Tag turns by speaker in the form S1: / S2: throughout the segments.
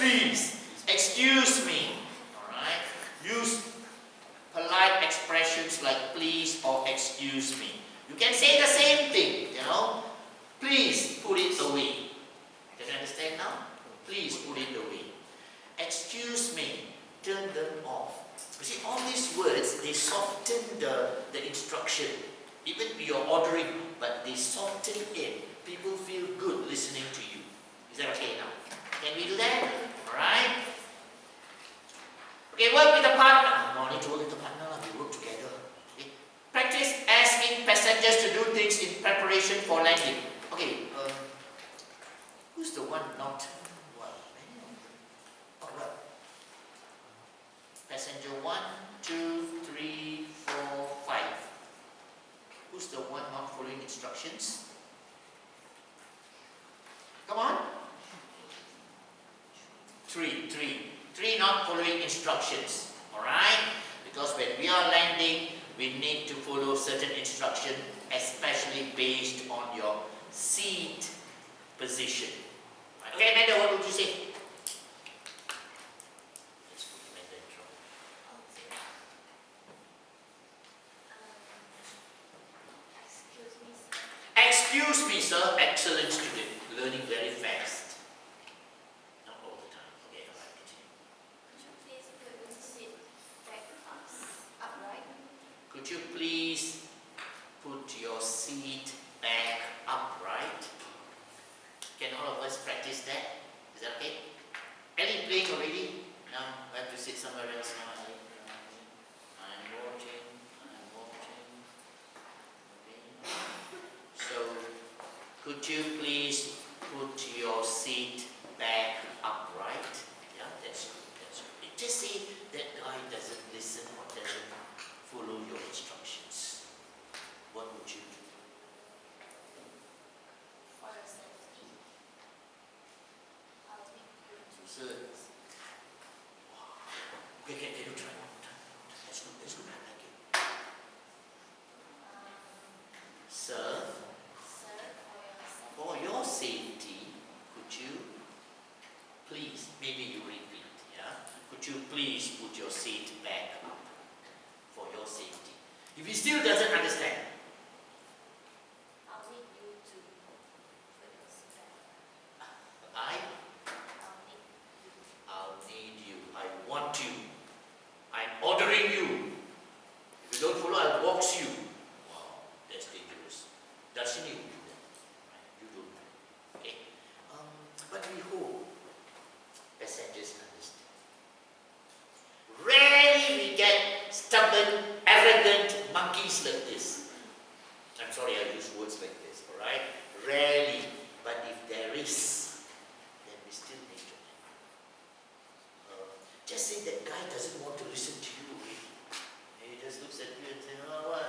S1: please, excuse me. Alright? Use polite expressions like please or excuse me. You can say the same thing, you know. Please put it away. Can you understand now? Please put it away. Excuse me, turn them off. You see, all these words, they soften the instruction. Even you're ordering, but they soften it. People feel good listening to you. Is that okay now? Can we do that? Alright? Okay, work with a partner. No, I need to work with a partner. We work together. Okay. Practice asking passengers to do things in preparation for landing. Okay, who's the one not? Well, many of them. Oh, well. Passenger 1, 2, 3, 4, 5. Who's the one not following instructions? Come on. 3 not following instructions. Alright? Because when we are landing, we need to follow certain instructions, especially based on your seat position. Okay, Amanda, what would you say? Let's put Amanda in trouble. Excuse me, sir. Excellent student. Learning very fast. Not all the time. Okay, alright, continue. Could you please put your seat back upright? Can all of us practice that? Is that okay? Ellie playing already? Now I have to sit somewhere else now. I'm watching. Okay. So, could you please put your seat back upright? Yeah, that's good. Just say that guy doesn't listen or doesn't follow your instructions. What would you do?
S2: For your safety, I'll take you to
S1: Sir. Okay, can you try one more time? That's good, I like it. Sir, for your safety, could you please, maybe you repeat, yeah? Could you please put your seat back up for your safety? If he still doesn't understand,
S2: I'll need you to put your seat back.
S1: I'll need you. I want you. I'm ordering you. If you don't follow, I'll box you. Wow, that's dangerous. Darshini will do that. Right? You don't. Okay? But we hope passengers understand. Rarely we get stubborn, arrogant monkeys like this. I'm sorry I use words like this, alright? Rarely. But if there is, then we still need to. Just say that guy doesn't want to listen to you. He just looks at you and says, oh, what?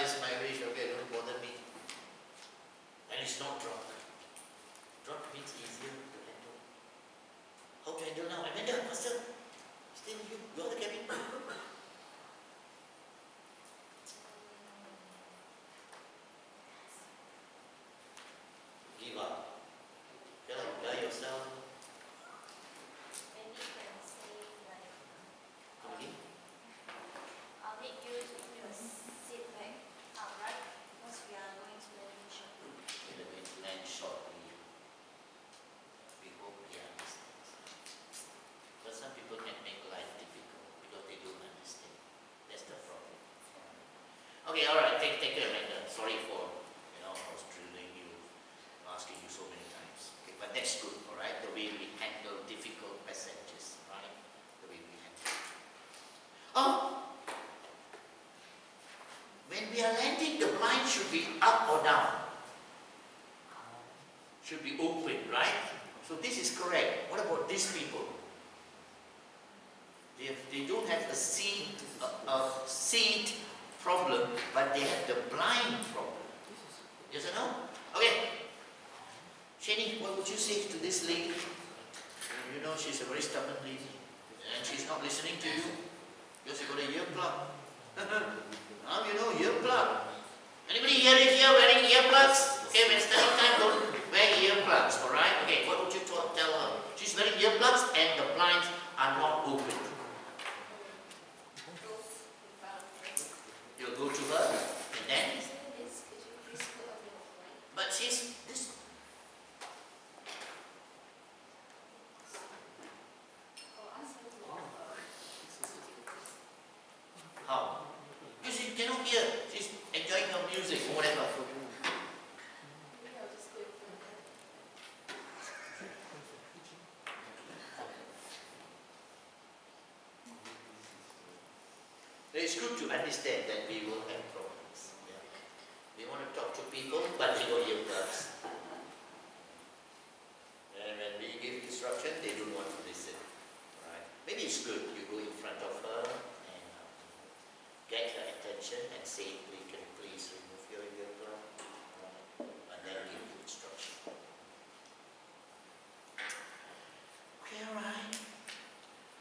S1: It's my wish, okay, don't bother me. And it's not drunk. Drunk means easier to handle. How to handle now? Amanda, faster. Still you. You're the cabin. Give up. Tell you guy yourself.
S2: Maybe you can say like,
S1: Come again.
S2: I'll need you to put your seat back upright because we are going to land shortly.
S1: We're going to land shortly. We hope he understands. But some people can make life difficult because they don't understand. That's the problem. Okay, alright, thank you, Amanda. Sorry for, I was drilling you, asking you so many times. Okay, but that's good, alright? The way we handle difficult passengers, right? The way we handle. When we are landing, the blind should be up or down. Should be open, right? So this is correct. What about these people? They don't have a seat problem, but they have the blind problem. Yes or no? Okay. Shani, what would you say to this lady? You know she's a very stubborn lady. And she's not listening to you. Because you got a earplug. Now you know earplug. Anybody here wearing earplugs? Okay, when studying time, don't wear earplugs, alright? Okay, what would you tell her? She's wearing earplugs and It's good to understand that we will have problems. Yeah. We want to talk to people, but they got earplugs. And when we give instruction, they don't want to listen. Right? Maybe it's good you go in front of her and get her attention and say, can you please remove your earplug? And then give the instruction. Okay, alright.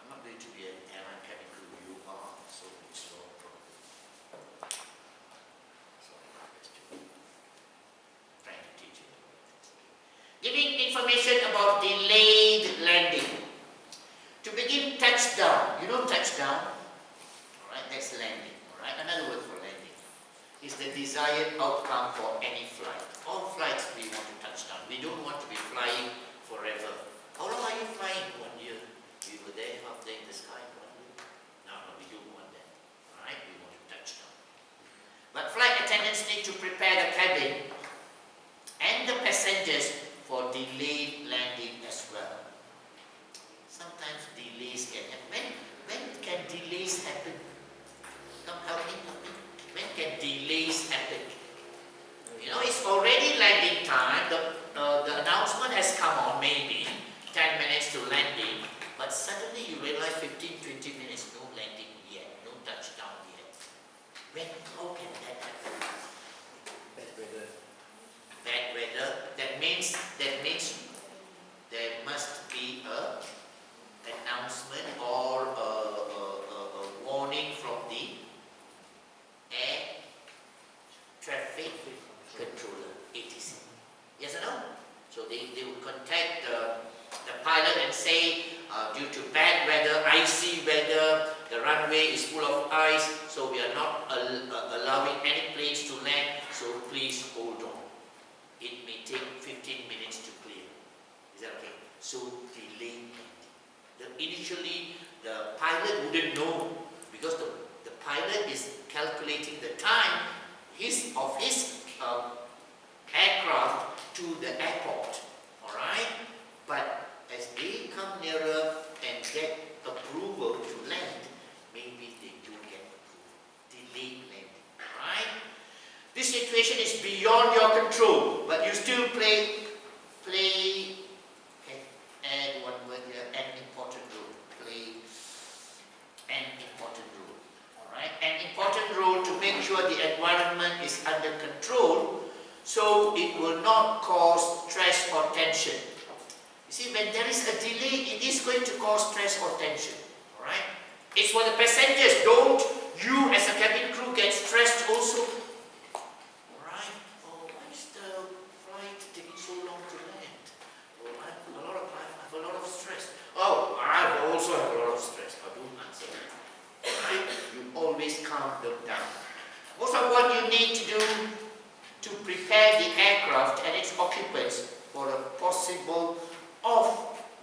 S1: I'm not going to be an airline cabin crew. You are, so it's no problem. Sorry, that's too. I'm trying to teach you. Giving information about delayed landing. To begin touchdown. You know touchdown? Alright, that's landing. Alright, another word for landing is the desired outcome for any flight. All flights we want to touch down. We don't want to be flying forever. How long are you flying? 1 year. We were there up there in the sky 1 year. No, we don't want that. Alright, we want to touch down. But flight attendants need to prepare the cabin and the passengers for delayed landing as well. Sometimes delays can happen. When can delays happen? Come help me. When can delays happen? You know, it's already landing time. The announcement has come on, maybe 10 minutes to landing, but suddenly you realize 15-20 minutes, no landing yet, no touchdown yet. How can that happen?
S3: Bad weather.
S1: Bad weather. That means there must be a announcement or a warning from the air traffic controller, ATC. Yes or no? So they will contact the pilot and say, due to bad weather, icy weather, the runway is full of ice, so we are not allowing any planes to land, so please hold on. It may take 15 minutes to clear. Is that okay? So delay landing. Initially, the pilot wouldn't know, because the pilot is calculating the time of his aircraft to the airport. Alright? But as they come nearer and get approval to land, maybe they do get approval. Delayed landing. Alright? This situation is beyond your control, but you still play add one word here, an important role. Play an important role. Alright? An important role to make sure the environment is under control, so it will not cause stress or tension. You see, when there is a delay, it is going to cause stress or tension. Alright? It's for the passengers. Don't you as a cabin crew get stressed also? Alright? Oh, why is the flight taking so long to land? Oh, I have a lot of stress. Oh, I also have a lot of stress. I don't answer that. Alright? You always calm them down. Most of what you need to do to prepare the aircraft and its occupants for a possible off-airport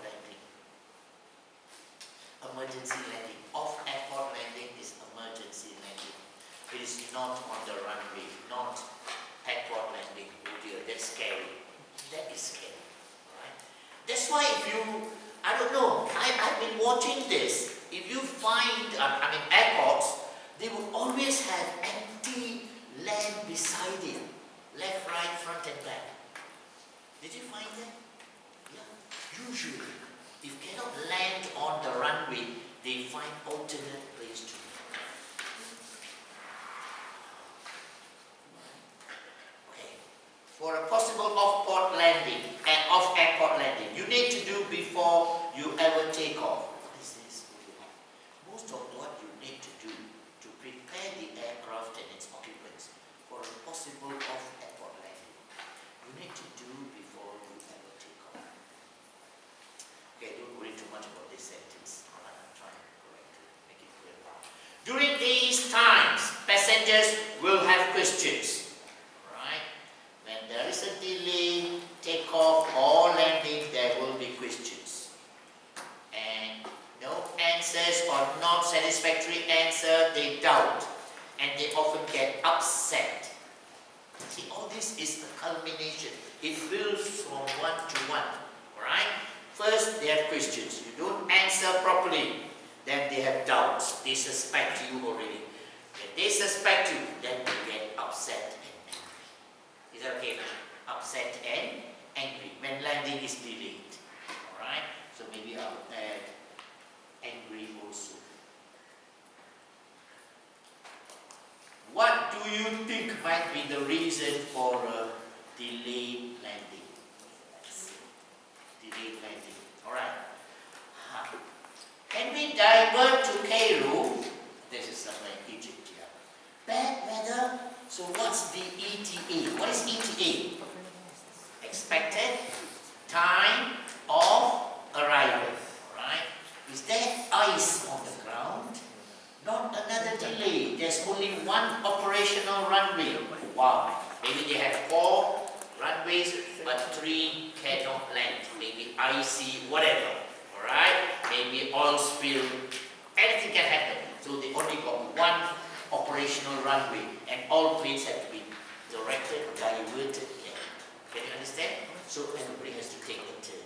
S1: landing. Emergency landing. Off-airport landing is emergency landing. It is not on the runway, not airport landing. Oh dear, that's scary. That is scary. Right? That's why if you, I don't know, I've been watching this. If you find, airports, they will always have empty land beside it. Left, right, front and back. Did you find that? Yeah. Usually, if cannot land on the runway, they find alternate place to land. Okay. For a possible off-airport landing, you need to do before you ever take off. What is this? Most of what you need to do to prepare the aircraft and its occupants for a possible off-airport landing, you need to do before you ever take off. Okay, don't worry too much about this sentence. I'm trying to correct it, make it clear. During these times, passengers will have questions. Right? When there is a delay, takeoff or landing, there will be questions. And no answers or not satisfactory answer, they doubt. And they often get upset. See, all this is a culmination. It builds from one to one. Alright? First, they have questions. You don't answer properly. then they have doubts. They suspect you already. When they suspect you, then they get upset and angry. Is that okay now? Upset and angry when landing is delayed. Alright? So maybe I'll add angry also. What do you think might be the reason for a delayed landing? Delayed landing. Alright. Can we divert to Cairo? This is somewhere in Egypt here. Bad weather. So what's the ETA? What is ETA? Expected time of arrival. Alright? Is there ice on the ground? Not another delay. There's only one operational runway. Wow. Maybe they have 4 runways, but 3 cannot land. Maybe icy, whatever. Alright? Maybe oil spill. Anything can happen. So they only got 1 operational runway, and all planes have to be directed, diverted here. Can you understand? So everybody has to take a turn.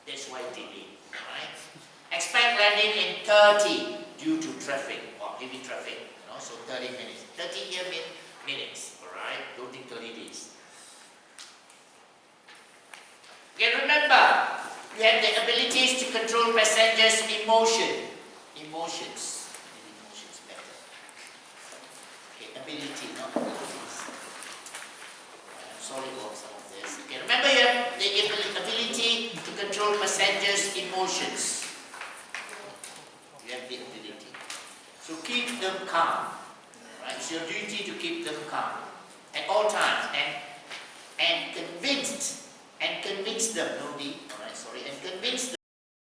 S1: That's why delay. Alright? Expect landing in 30 due to traffic, or heavy traffic. So 30 minutes. 30 here minutes. Alright? Don't think 30 days. Okay, remember, you have the abilities to control passengers' emotions. Maybe emotions better. Okay, ability, not abilities. I'm sorry about some of this. Okay, remember you have the ability to control passengers' emotions. You have the ability. So keep them calm. Right? It's your duty to keep them calm at all times and convince them, and convince them